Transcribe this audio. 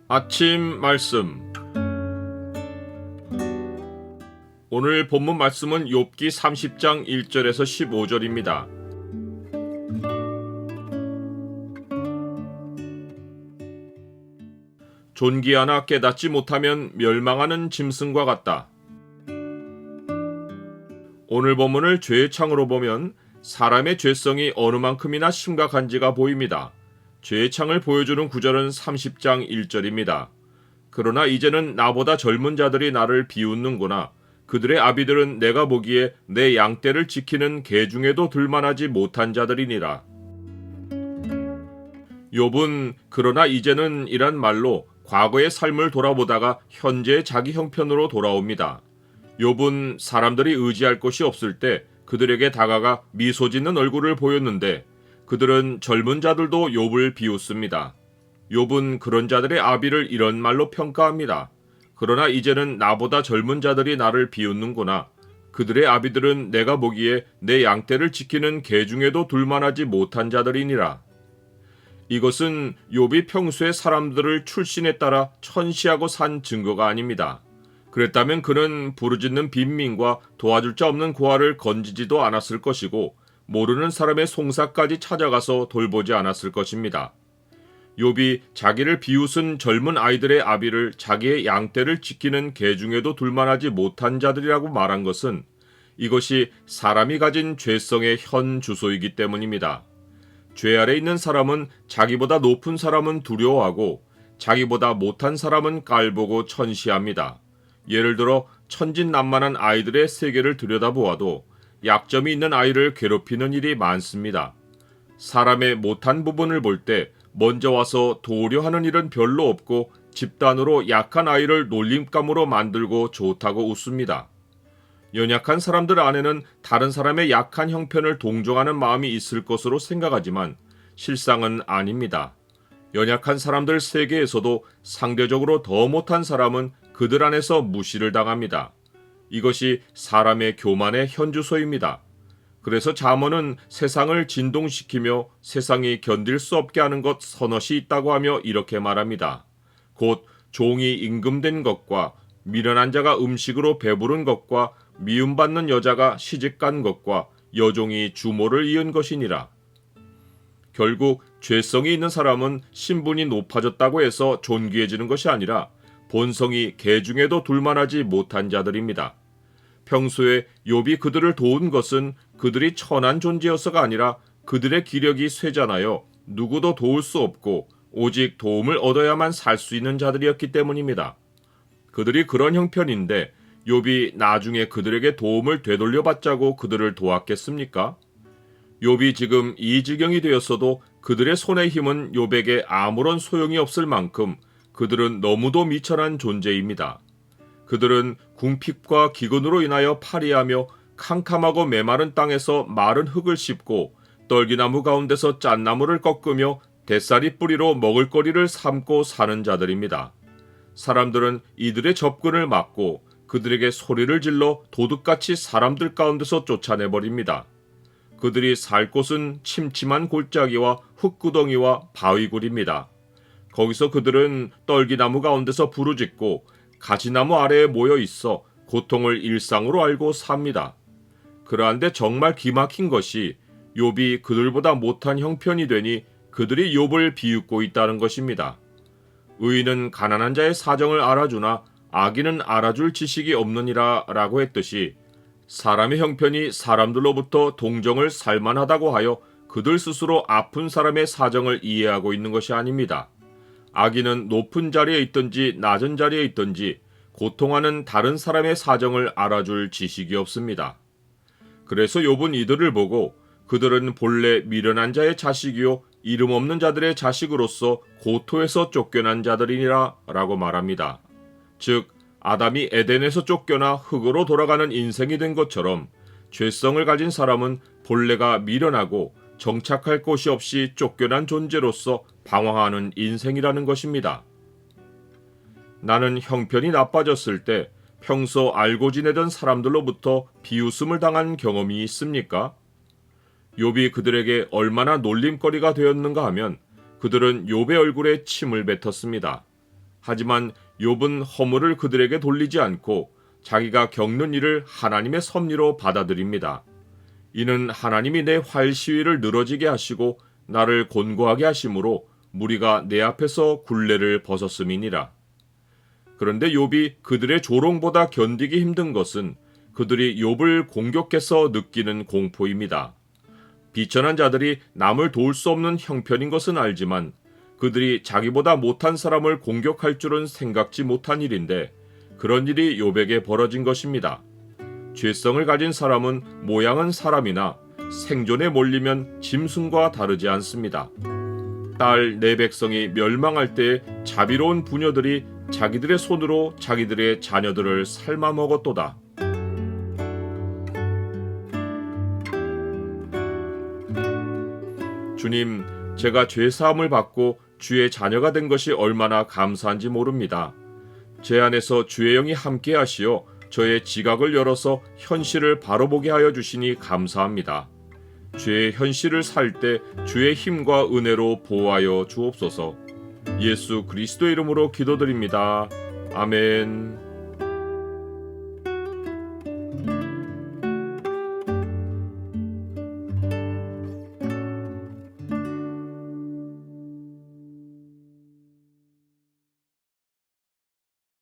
아침 말씀. 오늘 본문 말씀은 욥기 30장 1절에서 15절입니다. 존귀하나 깨닫지 못하면 멸망하는 짐승과 같다. 오늘 본문을 죄의 창으로 보면 사람의 죄성이 어느 만큼이나 심각한지가 보입니다. 죄의 창을 보여주는 구절은 30장 1절입니다. 그러나 이제는 나보다 젊은 자들이 나를 비웃는구나. 그들의 아비들은 내가 보기에 내 양떼를 지키는 개 중에도 들만하지 못한 자들이니라. 욥은 그러나 이제는 이란 말로 과거의 삶을 돌아보다가 현재의 자기 형편으로 돌아옵니다. 욥은 사람들이 의지할 곳이 없을 때 그들에게 다가가 미소 짓는 얼굴을 보였는데 그들은 젊은 자들도 욥을 비웃습니다. 욥은 그런 자들의 아비를 이런 말로 평가합니다. 그러나 이제는 나보다 젊은 자들이 나를 비웃는구나. 그들의 아비들은 내가 보기에 내 양떼를 지키는 개 중에도 둘만하지 못한 자들이니라. 이것은 욥이 평소에 사람들을 출신에 따라 천시하고 산 증거가 아닙니다. 그랬다면 그는 부르짖는 빈민과 도와줄 자 없는 고아를 건지지도 않았을 것이고 모르는 사람의 송사까지 찾아가서 돌보지 않았을 것입니다. 욥이 자기를 비웃은 젊은 아이들의 아비를 자기의 양떼를 지키는 개 중에도 둘만하지 못한 자들이라고 말한 것은 이것이 사람이 가진 죄성의 현 주소이기 때문입니다. 죄 아래 있는 사람은 자기보다 높은 사람은 두려워하고 자기보다 못한 사람은 깔보고 천시합니다. 예를 들어 천진난만한 아이들의 세계를 들여다보아도 약점이 있는 아이를 괴롭히는 일이 많습니다. 사람의 못한 부분을 볼 때 먼저 와서 도우려 하는 일은 별로 없고 집단으로 약한 아이를 놀림감으로 만들고 좋다고 웃습니다. 연약한 사람들 안에는 다른 사람의 약한 형편을 동정하는 마음이 있을 것으로 생각하지만 실상은 아닙니다. 연약한 사람들 세계에서도 상대적으로 더 못한 사람은 그들 안에서 무시를 당합니다. 이것이 사람의 교만의 현주소입니다. 그래서 잠언은 세상을 진동시키며 세상이 견딜 수 없게 하는 것 서너시 있다고 하며 이렇게 말합니다. 곧 종이 임금된 것과 미련한 자가 음식으로 배부른 것과 미움받는 여자가 시집간 것과 여종이 주모를 이은 것이니라. 결국 죄성이 있는 사람은 신분이 높아졌다고 해서 존귀해지는 것이 아니라 본성이 개 중에도 둘만하지 못한 자들입니다. 평소에 욥이 그들을 도운 것은 그들이 천한 존재여서가 아니라 그들의 기력이 쇠잖아요. 누구도 도울 수 없고 오직 도움을 얻어야만 살 수 있는 자들이었기 때문입니다. 그들이 그런 형편인데 욥이 나중에 그들에게 도움을 되돌려받자고 그들을 도왔겠습니까? 욥이 지금 이 지경이 되었어도 그들의 손의 힘은 욥에게 아무런 소용이 없을 만큼 그들은 너무도 미천한 존재입니다. 그들은 궁핍과 기근으로 인하여 파리하며 캄캄하고 메마른 땅에서 마른 흙을 씹고 떨기나무 가운데서 짠나무를 꺾으며 대싸리 뿌리로 먹을거리를 삼고 사는 자들입니다. 사람들은 이들의 접근을 막고 그들에게 소리를 질러 도둑같이 사람들 가운데서 쫓아내버립니다. 그들이 살 곳은 침침한 골짜기와 흙구덩이와 바위굴입니다. 거기서 그들은 떨기나무 가운데서 부르짖고 가지나무 아래에 모여 있어 고통을 일상으로 알고 삽니다. 그러한데 정말 기막힌 것이 욥이 그들보다 못한 형편이 되니 그들이 욥을 비웃고 있다는 것입니다. 의인은 가난한 자의 사정을 알아주나 악인은 알아줄 지식이 없느니라 라고 했듯이 사람의 형편이 사람들로부터 동정을 살만하다고 하여 그들 스스로 아픈 사람의 사정을 이해하고 있는 것이 아닙니다. 악인은 높은 자리에 있든지 낮은 자리에 있든지 고통하는 다른 사람의 사정을 알아줄 지식이 없습니다. 그래서 욥은 이들을 보고 그들은 본래 미련한 자의 자식이요 이름 없는 자들의 자식으로서 고토에서 쫓겨난 자들이니라 라고 말합니다. 즉 아담이 에덴에서 쫓겨나 흙으로 돌아가는 인생이 된 것처럼 죄성을 가진 사람은 본래가 미련하고 정착할 곳이 없이 쫓겨난 존재로서 방황하는 인생이라는 것입니다. 나는 형편이 나빠졌을 때 평소 알고 지내던 사람들로부터 비웃음을 당한 경험이 있습니까? 욥이 그들에게 얼마나 놀림거리가 되었는가 하면 그들은 욥의 얼굴에 침을 뱉었습니다. 하지만 욥은 허물을 그들에게 돌리지 않고 자기가 겪는 일을 하나님의 섭리로 받아들입니다. 이는 하나님이 내 활 시위를 늘어지게 하시고 나를 곤고하게 하심으로 무리가 내 앞에서 굴레를 벗었음이니라. 그런데 욥이 그들의 조롱보다 견디기 힘든 것은 그들이 욥을 공격해서 느끼는 공포입니다. 비천한 자들이 남을 도울 수 없는 형편인 것은 알지만 그들이 자기보다 못한 사람을 공격할 줄은 생각지 못한 일인데 그런 일이 욥에게 벌어진 것입니다. 죄성을 가진 사람은 모양은 사람이나 생존에 몰리면 짐승과 다르지 않습니다. 딸 내 백성이 멸망할 때 자비로운 부녀들이 자기들의 손으로 자기들의 자녀들을 삶아 먹었도다. 주님, 제가 죄사함을 받고 주의 자녀가 된 것이 얼마나 감사한지 모릅니다. 제 안에서 주의 영이 함께 하시어 저의 지각을 열어서 현실을 바로 보게 하여 주시니 감사합니다. 주의 현실을 살 때 주의 힘과 은혜로 보호하여 주옵소서. 예수 그리스도 이름으로 기도드립니다. 아멘.